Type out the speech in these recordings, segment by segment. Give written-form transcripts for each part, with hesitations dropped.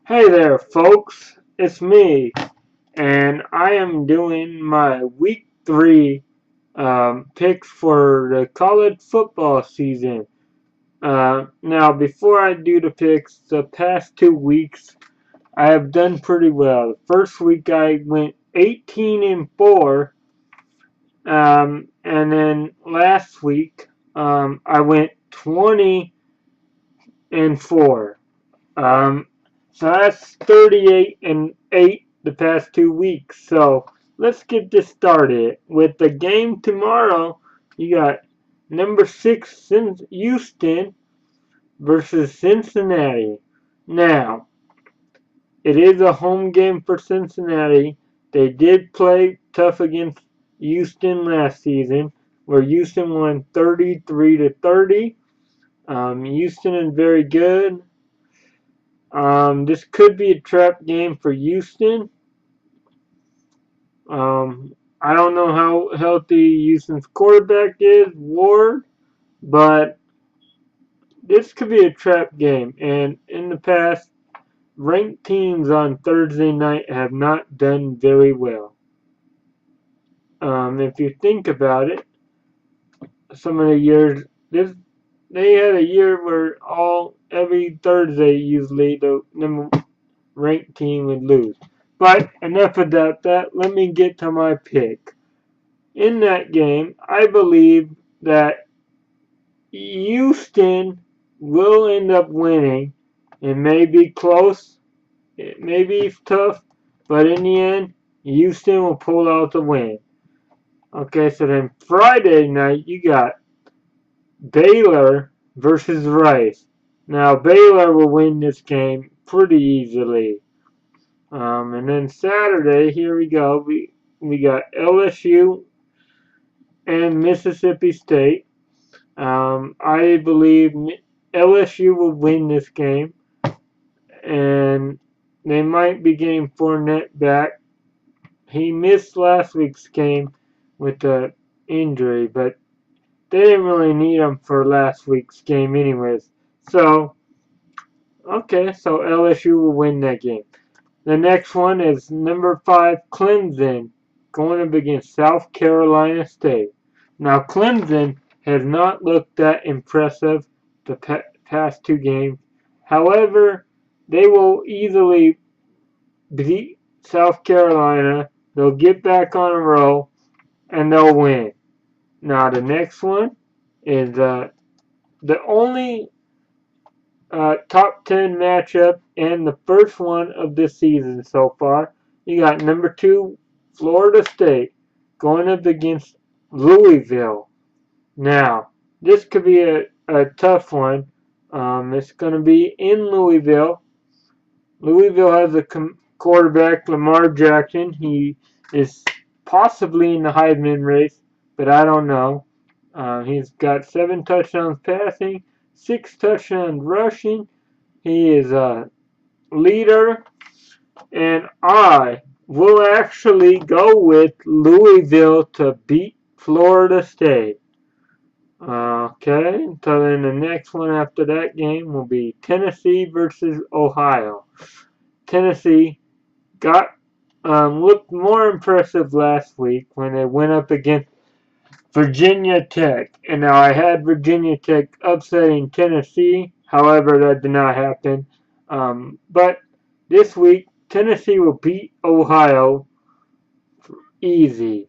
Hey there, folks. It's me, and I am doing my week 3 picks for the college football season. Now, before I do the picks, the past 2 weeks I have done pretty well. The first week I went 18-4, and then last week I went 20-4. Um, so that's 38-8 the past 2 weeks. So let's get this started. With the game tomorrow, you got number 6 Houston versus Cincinnati. Now, it is a home game for Cincinnati. They did play tough against Houston last season, where Houston won 33-30. Houston is very good. This could be a trap game for Houston. I don't know how healthy Houston's quarterback is, Ward, but this could be a trap game. And in the past, ranked teams on Thursday night have not done very well. If you think about it, some of the years, they had a year where every Thursday usually the number ranked team would lose. But enough about that. Let me get to my pick. In that game, I believe that Houston will end up winning. It may be close, it may be tough, but in the end, Houston will pull out the win. Okay, so then Friday night, you got Baylor versus Rice. Now, Baylor will win this game pretty easily. And then Saturday, here we go. We got LSU and Mississippi State. I believe LSU will win this game, and they might be getting Fournette back. He missed last week's game with the injury, but they didn't really need him for last week's game anyways. So, okay, so LSU will win that game. The next one is number 5 Clemson going up against South Carolina State. Now Clemson has not looked that impressive the past 2 games. However, they will easily beat South Carolina. They'll get back on a roll and they'll win. Now the next one is the only top 10 matchup and the first one of this season so far. You got number 2 Florida State going up against Louisville. Now, this could be a tough one. It's going to be in Louisville. Louisville has a quarterback, Lamar Jackson. He is possibly in the Heisman race, but I don't know. He's got 7 touchdowns passing, 6 touchdowns rushing. He is a leader, and I will actually go with Louisville to beat Florida State. Okay, so then the next one after that game will be Tennessee versus Ohio. Tennessee got looked more impressive last week when they went up against Virginia Tech. And now I had Virginia Tech upsetting Tennessee. However, that did not happen. But this week, Tennessee will beat Ohio easy.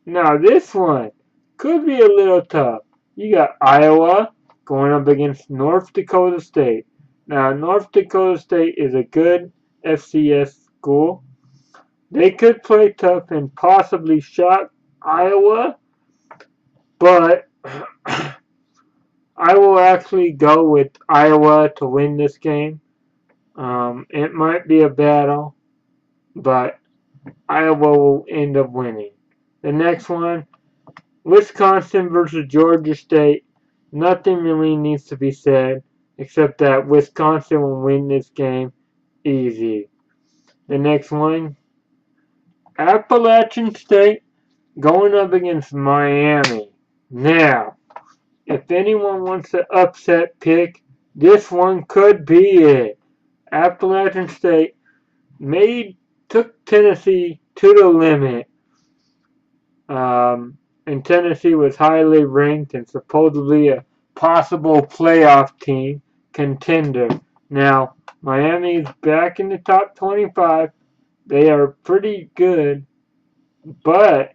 Now this one could be a little tough. You got Iowa going up against North Dakota State. Now North Dakota State is a good FCS school. They could play tough and possibly shock Iowa, but I will actually go with Iowa to win this game. It might be a battle, but Iowa will end up winning. The next one, Wisconsin versus Georgia State. Nothing really needs to be said except that Wisconsin will win this game easy. The next one, Appalachian State going up against Miami. Now, if anyone wants to upset pick, this one could be it. Appalachian State took Tennessee to the limit. And Tennessee was highly ranked and supposedly a possible playoff team contender. Now, Miami's back in the top 25. They are pretty good, but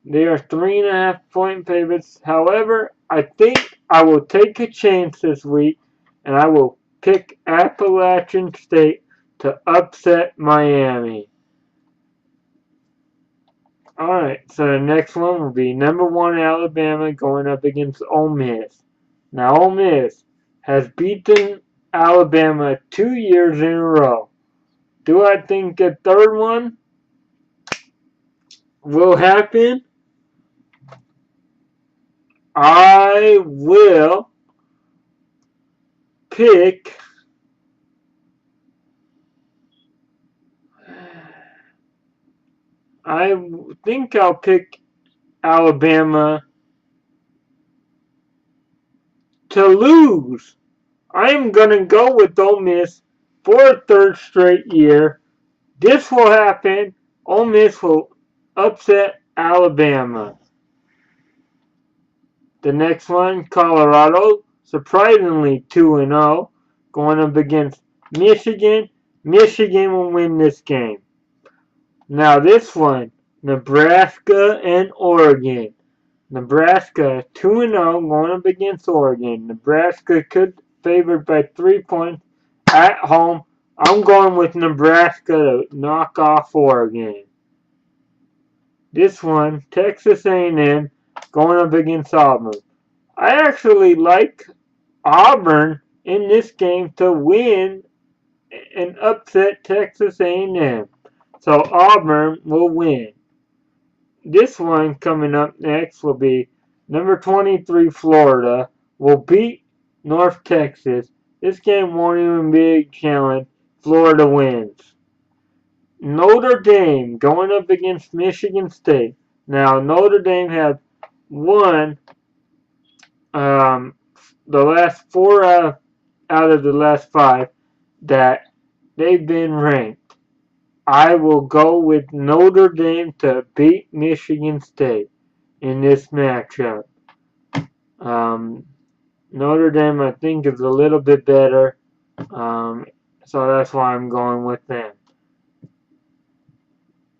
they are 3.5-point favorites. However, I think I will take a chance this week and I will pick Appalachian State to upset Miami. Alright, so the next one will be number 1 Alabama going up against Ole Miss. Now, Ole Miss has beaten Alabama 2 years in a row. Do I think a third one will happen? I will pick I think I'll pick Alabama to lose. I'm going to go with Ole Miss for a third straight year. This will happen. Ole Miss will upset Alabama. The next one, Colorado, surprisingly 2-0, going up against Michigan. Michigan will win this game. Now this one, Nebraska and Oregon. Nebraska 2-0 going up against Oregon. Nebraska could favored by 3 points at home. I'm going with Nebraska to knock off Oregon. This one, Texas A&M going up against Auburn. I actually like Auburn in this game to win and upset Texas A&M. So Auburn will win. This one coming up next will be number 23 Florida will beat North Texas. This game won't even be a challenge. Florida wins. Notre Dame going up against Michigan State. Now Notre Dame have won the last 4 out of the last 5 that they've been ranked. I will go with Notre Dame to beat Michigan State in this matchup. Notre Dame, I think, is a little bit better, so that's why I'm going with them.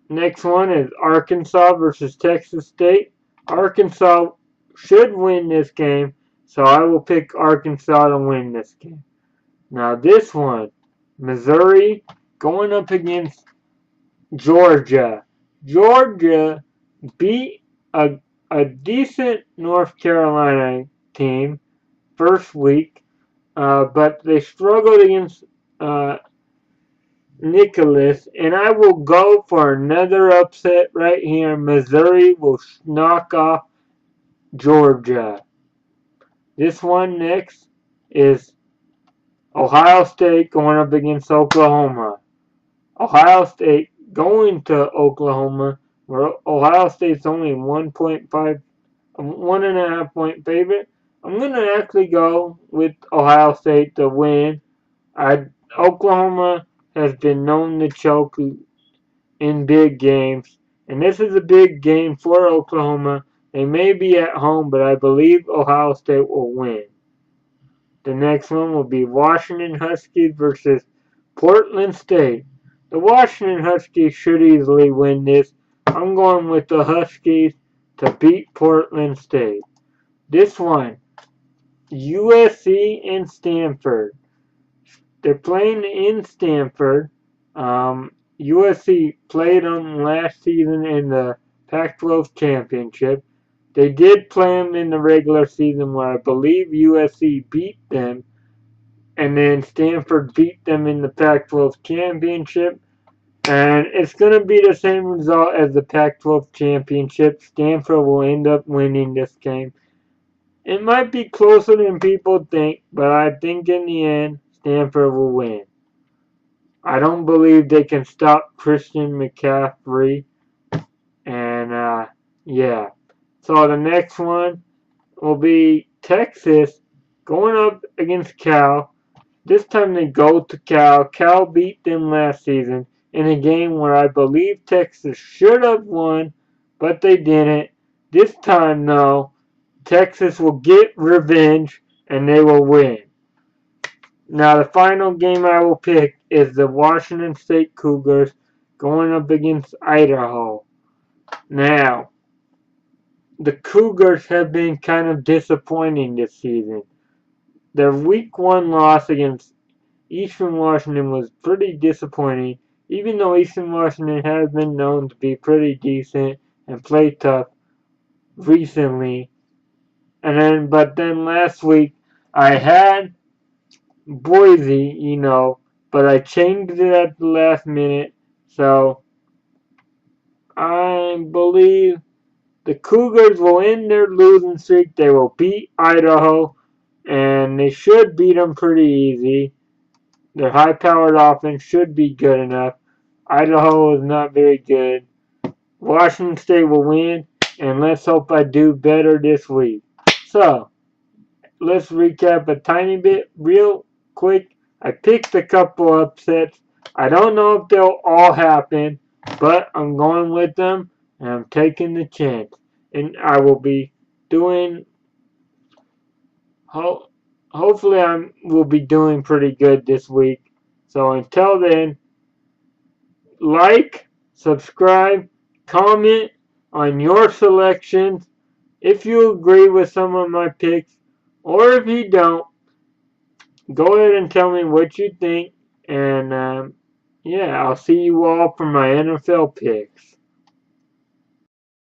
Next one is Arkansas versus Texas State. Arkansas should win this game, so I will pick Arkansas to win this game. Now this one, Missouri going up against Georgia. Georgia beat a decent North Carolina team first week, but they struggled against Nicholas, and I will go for another upset right here. Missouri will knock off Georgia. This one next is Ohio State going up against Oklahoma. Ohio State going to Oklahoma, where Ohio State's only 1.5 point favorite. I'm going to actually go with Ohio State to win. Oklahoma has been known to choke in big games, and this is a big game for Oklahoma. They may be at home, but I believe Ohio State will win. The next one will be Washington Huskies versus Portland State. The Washington Huskies should easily win this. I'm going with the Huskies to beat Portland State. This one, USC and Stanford. They're playing in Stanford. USC played them last season in the Pac-12 championship. They did play them in the regular season where I believe USC beat them, and then Stanford beat them in the Pac-12 championship. And it's going to be the same result as the Pac-12 championship. Stanford will end up winning this game. It might be closer than people think, but I think in the end, Stanford will win. I don't believe they can stop Christian McCaffrey. And, yeah. So the next one will be Texas going up against Cal. This time they go to Cal. Cal beat them last season in a game where I believe Texas should have won, but they didn't. This time, though, Texas will get revenge and they will win. Now, the final game I will pick is the Washington State Cougars going up against Idaho. Now, the Cougars have been kind of disappointing this season. Their week 1 loss against Eastern Washington was pretty disappointing, even though Eastern Washington has been known to be pretty decent and play tough recently. But then last week I had Boise, but I changed it at the last minute, so I believe the Cougars will end their losing streak. They will beat Idaho, and they should beat them pretty easy. Their high-powered offense should be good enough. Idaho is not very good. Washington State will win, and let's hope I do better this week. So, let's recap a tiny bit real quick. I picked a couple upsets. I don't know if they'll all happen, but I'm going with them, and I'm taking the chance. And I will be doing... Hopefully I will be doing pretty good this week. So until then, like, subscribe, comment on your selections if you agree with some of my picks, or if you don't, go ahead and tell me what you think. And yeah, I'll see you all for my NFL picks.